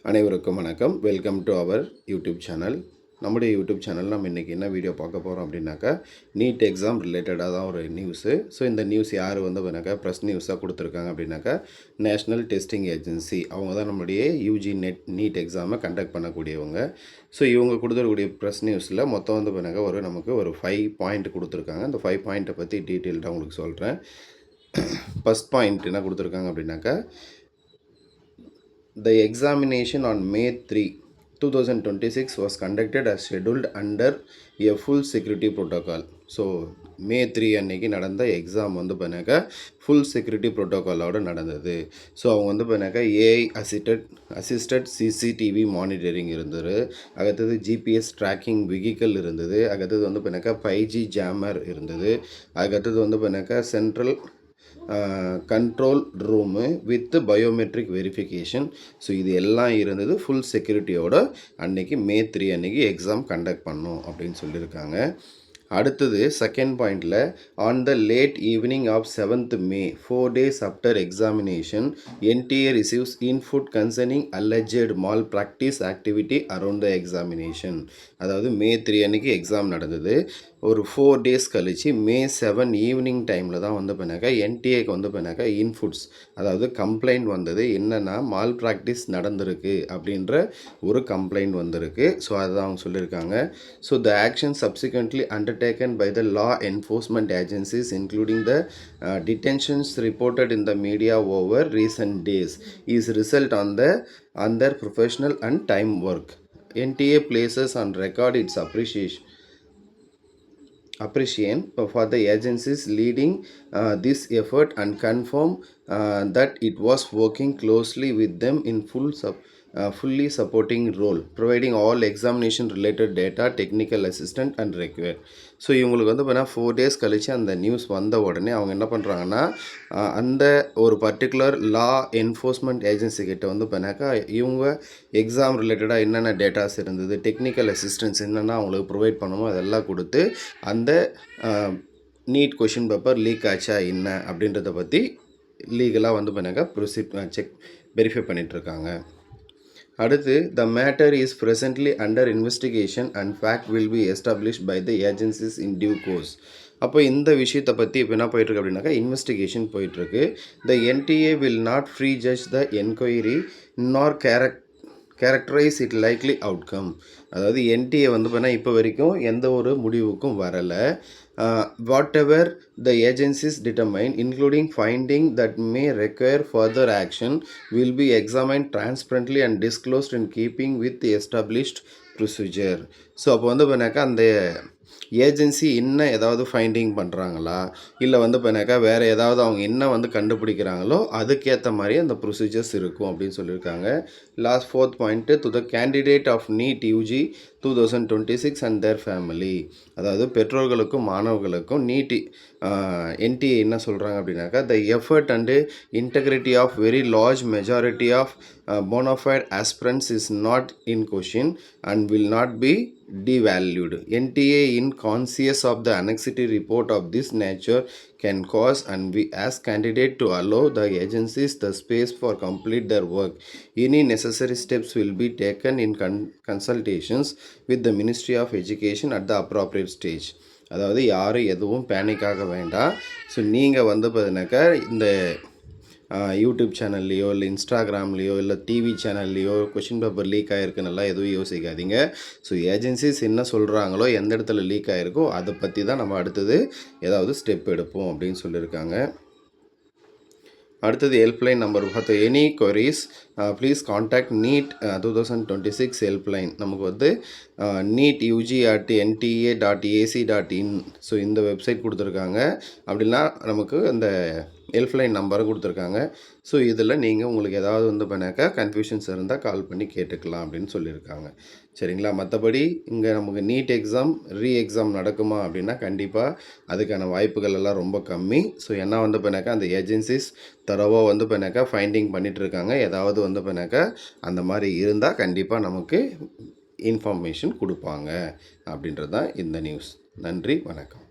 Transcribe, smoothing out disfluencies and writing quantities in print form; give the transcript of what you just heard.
அனைவருக்கும் வணக்கம். Welcome to our YouTube channel. நம்முடைய யூடியூப் சேனல் நம்ம இன்றைக்கி என்ன வீடியோ பார்க்க போகிறோம் அப்படின்னாக்கா, நீட் எக்ஸாம் ரிலேட்டடாக தான் ஒரு நியூஸு. ஸோ இந்த நியூஸ் யார் வந்து பண்ணாக்கா ப்ரெஸ் நியூஸாக கொடுத்துருக்காங்க அப்படின்னாக்கா, நேஷ்னல் டெஸ்டிங் ஏஜென்சி அவங்க தான் நம்முடைய யூஜி நீட் எக்ஸாமை கண்டக்ட் பண்ணக்கூடியவங்க. ஸோ இவங்க கொடுத்துருக்கூடிய ப்ரெஸ் நியூஸில் மொத்தம் வந்து பண்ணாக்கா நமக்கு ஒரு 5 பாயிண்ட் கொடுத்துருக்காங்க. அந்த 5 பாயிண்ட்டை பற்றி டீட்டெயில்டாக உங்களுக்கு சொல்கிறேன். ஃபஸ்ட் பாயிண்ட் என்ன கொடுத்துருக்காங்க அப்படின்னாக்கா, the examination on May 3, 2026 was conducted as scheduled under a full security protocol. So May 3 அன்னைக்கு நடந்த எக்ஸாம் வந்து பண்ணாக்கா ஃபுல் செக்யூரிட்டி ப்ரோட்டோக்காலோடு நடந்தது. ஸோ அவங்க வந்து பண்ணாக்கா ஏஐ அசிஸ்டட் சிசிடிவி மானிட்டரிங் இருந்தது. அடுத்தது ஜிபிஎஸ் ட்ராக்கிங் வெஹிக்கிள் இருந்தது. அடுத்தது வந்து பண்ணாக்கா 5G ஜாமர் இருந்தது. அதுக்கடுத்தது வந்து பண்ணாக்கா central control room with biometric verification. So இது எல்லாம் இருந்தது. ஃபுல் செக்யூரிட்டியோட அன்றைக்கி மே 3 அன்றைக்கி எக்ஸாம் கண்டக்ட் பண்ணோம் அப்படின்னு சொல்லியிருக்காங்க. அடுத்தது செகண்ட் பாயிண்டில், on the late evening of 7th May, 4 days after examination, NTA receives input concerning alleged malpractice activity around the examination. அதாவது மே 3 அன்றைக்கி எக்ஸாம் நடந்தது. ஒரு 4 days கழித்து மே 7 ஈவினிங் டைமில் தான் வந்து பண்ணாக்கா என்டிஏக்கு வந்து பண்ணாக்கா இன்ஃபுட்ஸ், அதாவது கம்ப்ளைண்ட் வந்தது. என்னென்னா மால் ப்ராக்டிஸ் நடந்திருக்கு அப்படின்ற ஒரு கம்ப்ளைண்ட் வந்திருக்கு. ஸோ அதுதான் அவங்க சொல்லியிருக்காங்க. So the action subsequently undertaken by the law enforcement agencies, including the detentions reported in the media over recent days, is result on their professional and time work. NTA places on record its appreciation for the agencies leading this effort and confirm that it was working closely with them in fully supporting role, providing all examination related data, technical assistance and required. So இவங்களுக்கு வந்து பார்த்தீங்கன்னா 4 days கழித்து அந்த news வந்த உடனே அவங்க என்ன பண்ணுறாங்கன்னா, அந்த ஒரு பர்டிகுலர் லா என்ஃபோர்ஸ்மெண்ட் ஏஜென்சி கிட்ட வந்து பண்ணாக்கா இவங்க எக்ஸாம் ரிலேட்டடாக என்னென்ன டேட்டாஸ் இருந்தது, டெக்னிக்கல் அசிஸ்டன்ஸ் என்னென்னா அவங்களுக்கு ப்ரொவைட் பண்ணுமோ அதெல்லாம் கொடுத்து அந்த நீட் கொஷின் பேப்பர் லீக் ஆச்சா என்ன அப்படின்றத பற்றி லீகலாக வந்து பண்ணாக்கா வெரிஃபை பண்ணிகிட்ருக்காங்க. அடுத்து, the matter is presently under investigation and fact will be established by the agencies in due course. அப்போ இந்த விஷயத்தை பற்றி இப்போ என்ன போயிட்டுருக்கு அப்படின்னாக்கா இன்வெஸ்டிகேஷன் போயிட்டுருக்கு. The NTA will not prejudge the enquiry nor characterise it likely outcome. அதாவது என்டிஏ வந்து பார்த்தீங்கன்னா இப்போ வரைக்கும் எந்த ஒரு முடிவுக்கும் வரலை. whatever the agencies determine, including finding that may require further action, will be examined transparently and disclosed in keeping with the established procedure. So அப்போ வந்து பண்ணாக்கா அந்த ஏஜென்சி என்ன ஏதாவது ஃபைண்டிங் பண்ணுறாங்களா, இல்லை வந்து பண்ணாக்கா வேறு ஏதாவது அவங்க என்ன வந்து கண்டுபிடிக்கிறாங்களோ அதுக்கேற்ற மாதிரி அந்த ப்ரொசீஜர்ஸ் இருக்கும் அப்படின்னு சொல்லியிருக்காங்க. Last 4th point, to the candidate of NEET UG 2026 and their family. அதாவது பெற்றோர்களுக்கும் மாணவர்களுக்கும் நீட் என்டிஏ என்ன சொல்கிறாங்க அப்படின்னாக்கா, the effort and integrity of very large majority of bonafide aspirants is not in question and will not be devalued. NTA, in conscious of the anxiety report of this nature, can cause and we ask candidate to allow the agencies the space for complete their work. Any necessary steps will be taken in consultations with the Ministry of Education at the appropriate stage. அதாவது யாரும் எதுவும் panic ஆக வேண்டாம். So நீங்கள் வந்து பார்த்தீங்கன்னாக்கா இந்த YouTube சேனல்லையோ இல்லை இன்ஸ்டாகிராம்லேயோ இல்லை டிவி சேனல்லையோ கொஷின் பேப்பர் லீக் ஆகிருக்குன்னெல்லாம் எதுவும் யோசிக்காதீங்க. ஸோ ஏஜென்சிஸ் என்ன சொல்கிறாங்களோ எந்த இடத்துல லீக் ஆகிருக்கோ அதை பற்றி தான் நம்ம அடுத்தது ஏதாவது ஸ்டெப் எடுப்போம் அப்படின்னு சொல்லியிருக்காங்க. அடுத்தது ஹெல்ப்லைன் நம்பர் பார்த்து, any queries please contact NEET 2026 helpline. நமக்கு வந்து நீட் ug@nta.ac.in. ஸோ இந்த வெப்சைட் கொடுத்துருக்காங்க. அப்படின்னா நமக்கு அந்த ஹெல்ப்லைன் நம்பரும் கொடுத்துருக்காங்க. ஸோ இதில் நீங்கள் உங்களுக்கு ஏதாவது வந்து பண்ணாக்கா கன்ஃபியூஷன்ஸ் இருந்தால் கால் பண்ணி கேட்டுக்கலாம் அப்படின்னு சொல்லியிருக்காங்க. சரிங்களா? மற்றபடி இங்கே நமக்கு நீட் எக்ஸாம் எக்ஸாம் நடக்குமா அப்படின்னா கண்டிப்பாக அதுக்கான வாய்ப்புகள் எல்லாம் ரொம்ப கம்மி. ஸோ என்ன வந்து பண்ணாக்கா அந்த ஏஜென்சிஸ் தரவாக வந்து பண்ணாக்கா ஃபைண்டிங் பண்ணிகிட்ருக்காங்க. ஏதாவது வந்து பண்ணாக்கா அந்த மாதிரி இருந்தால் கண்டிப்பாக நமக்கு இன்ஃபர்மேஷன் கொடுப்பாங்க அப்படின்றது தான் இந்த நியூஸ். நன்றி, வணக்கம்.